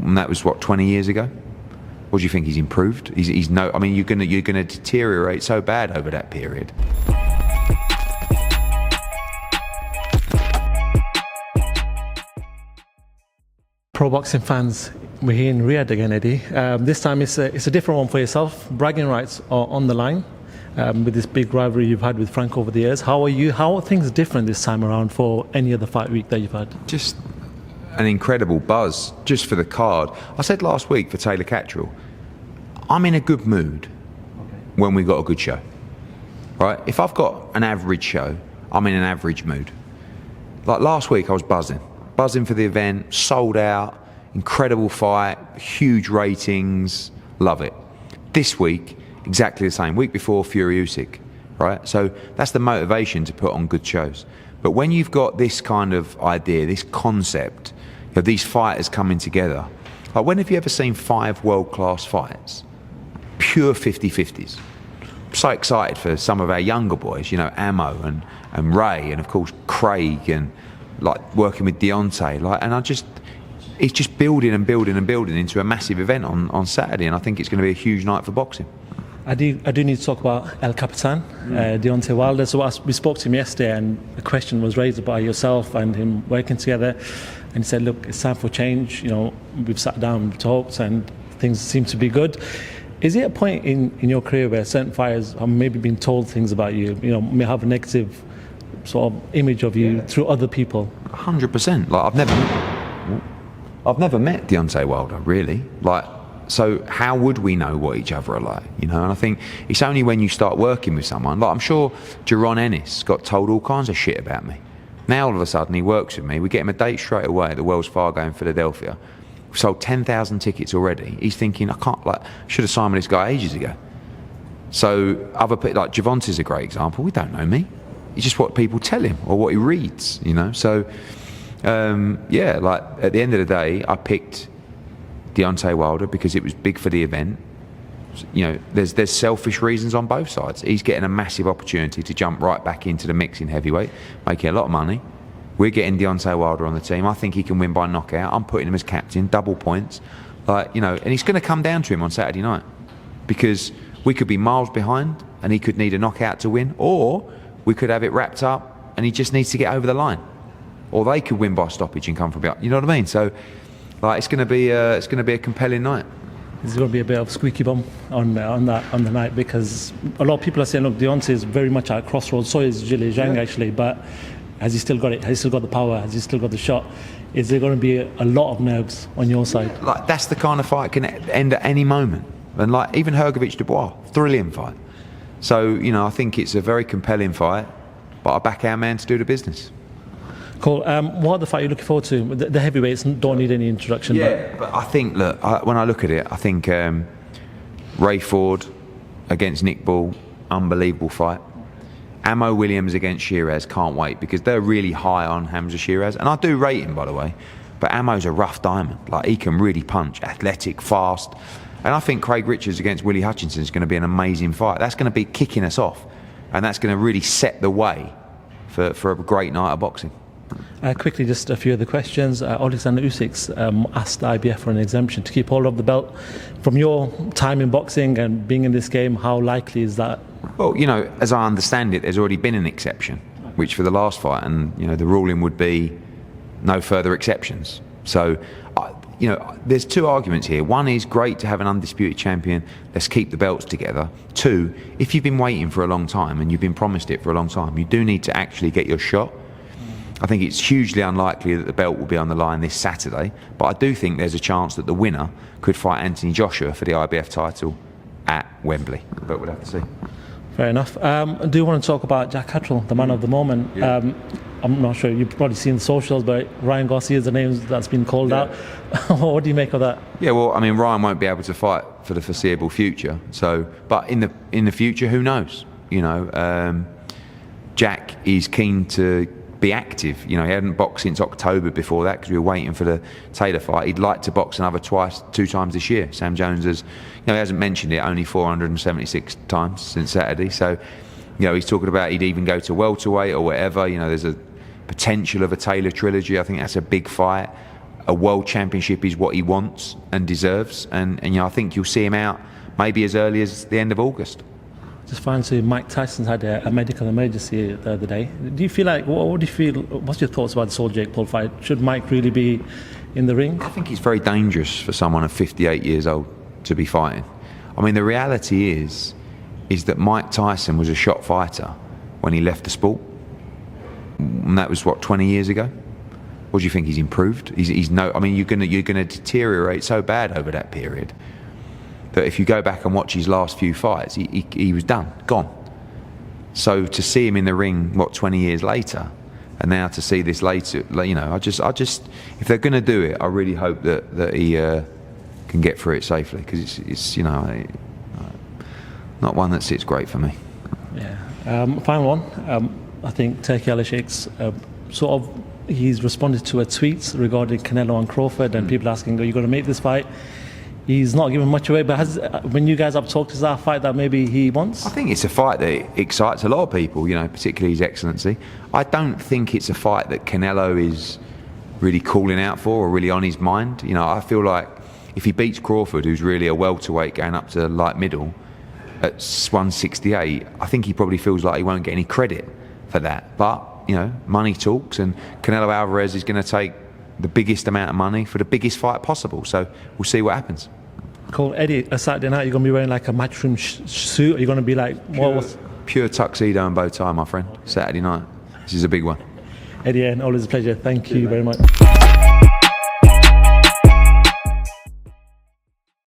And that was, 20 years ago? What do you think, he's improved? He's no... I mean, you're gonna deteriorate so bad over that period. Pro boxing fans, we're here in Riyadh again, Eddie. This time it's a different one for yourself. Bragging rights are on the line with this big rivalry you've had with Frank over the years. How are things different this time around for any other fight week that you've had? Just an incredible buzz, just for the card. I said last week for Taylor Catterall, I'm in a good mood when we've got a good show. Right? If I've got an average show, I'm in an average mood. Like last week, I was buzzing for the event, sold out, incredible fight, huge ratings, love it. This week, exactly the same. Week before, Fury Usyk, right? So that's the motivation to put on good shows. But when you've got this kind of idea, this concept of these fighters coming together, like when have you ever seen 5 world-class fights? Pure 50-50s. I'm so excited for some of our younger boys, Ammo and Ray, and of course Craig, and like working with Deontay, it's just building and building and building into a massive event on Saturday, and I think it's going to be a huge night for boxing. I do need to talk about El Capitan, Deontay Wilder. So we spoke to him yesterday, and the question was raised by yourself and him working together, and he said, look, it's time for change. We've sat down, we've talked, and things seem to be good. Is it a point in your career where certain fighters have maybe been told things about you, may have a negative sort of image of you through other people? 100%. Like I've never met Deontay Wilder, really. So how would we know what each other are like? And I think it's only when you start working with someone. Like I'm sure Jaron Ennis got told all kinds of shit about me. Now all of a sudden he works with me. We get him a date straight away at the Wells Fargo in Philadelphia. We've sold 10,000 tickets already. He's thinking, should have signed with this guy ages ago. So other people, like Javonte's a great example. We don't know me. It's just what people tell him or what he reads, So, at the end of the day, I picked Deontay Wilder because it was big for the event. There's selfish reasons on both sides. He's getting a massive opportunity to jump right back into the mix in heavyweight, making a lot of money. We're getting Deontay Wilder on the team. I think he can win by knockout. I'm putting him as captain, double points. And it's going to come down to him on Saturday night because we could be miles behind and he could need a knockout to win, or we could have it wrapped up and he just needs to get over the line, or they could win by stoppage and come from behind. You know what I mean? So, it's going to be a compelling night. There's going to be a bit of squeaky bum on the night because a lot of people are saying, look, Deontay is very much at a crossroads. So is Zhilei Zhang actually, but has he still got it? Has he still got the power? Has he still got the shot? Is there going to be a lot of nerves on your side? That's the kind of fight can end at any moment. And even Hrgović Dubois, thrilling fight. So, I think it's a very compelling fight, but I back our man to do the business. Cool. What other fight are you looking forward to? The heavyweights don't need any introduction. Yeah, but I think, when I look at it, I think Ray Ford against Nick Ball, unbelievable fight. Ammo Williams against Shiraz, can't wait, because they're really high on Hamza Shiraz. And I do rate him, by the way, but Ammo's a rough diamond. He can really punch, athletic, fast. And I think Craig Richards against Willie Hutchinson is going to be an amazing fight. That's going to be kicking us off, and that's going to really set the way for a great night of boxing. Quickly, just a few other questions. Alexander Usyk asked IBF for an exemption to keep hold of the belt. From your time in boxing and being in this game, how likely is that? Well, as I understand it, there's already been an exception, which for the last fight, and the ruling would be no further exceptions. So, there's two arguments here. One is great to have an undisputed champion. Let's keep the belts together. Two, if you've been waiting for a long time and you've been promised it for a long time, you do need to actually get your shot. I think it's hugely unlikely that the belt will be on the line this Saturday, but I do think there's a chance that the winner could fight Anthony Joshua for the IBF title at Wembley, but we'll have to see. Fair enough. I do want to talk about Jack Catterall, the man of the moment. Yeah. I'm not sure, you've probably seen the socials, but Ryan Garcia is the name that's been called out. What do you make of that? Yeah, well, Ryan won't be able to fight for the foreseeable future. So, but in the future, who knows? Jack is keen to be active. He hadn't boxed since October before that because we were waiting for the Taylor fight. He'd like to box another 2 times this year. Sam Jones has, he hasn't mentioned it, only 476 times since Saturday. So, he's talking about he'd even go to welterweight or whatever. There's a potential of a Taylor trilogy. I think that's a big fight. a world championship is what he wants and deserves, and you know, I think you'll see him out maybe as early as the end of August. Just finally, Mike Tyson had a medical emergency the other day. Do you feel like, what do you feel, what's your thoughts about this whole Jake Paul fight? Should Mike really be in the ring? I think it's very dangerous for someone of 58 years old to be fighting. I mean, the reality is that Mike Tyson was a shot fighter when he left the sport. And that was, what, 20 years ago? What do you think? He's improved? He's no. I mean, you're gonna deteriorate so bad over that period that if you go back and watch his last few fights, he was done, gone. So to see him in the ring, what, 20 years later, and now to see this later, you know, I just, if they're going to do it, I really hope that he can get through it safely, because it's you know, not one that sits great for me. Yeah. Final one. I think Turki Al-Sheikh's sort of, he's responded to a tweet regarding Canelo and Crawford, and people asking, are you going to make this fight? He's not giving much away, but when you guys have talked, is that a fight that maybe he wants? I think it's a fight that excites a lot of people, you know, particularly His Excellency. I don't think it's a fight that Canelo is really calling out for or really on his mind. You know, I feel like if he beats Crawford, who's really a welterweight going up to light middle, at 168, I think he probably feels like he won't get any credit for that. But, you know, money talks, and Canelo Alvarez is going to take the biggest amount of money for the biggest fight possible. So we'll see what happens. Cool. Eddie, a Saturday night, you're going to be wearing like a Matchroom suit? Are you going to be like... Pure tuxedo and bow tie, my friend. Saturday night. This is a big one. Eddie, and always a pleasure. Thank you very much.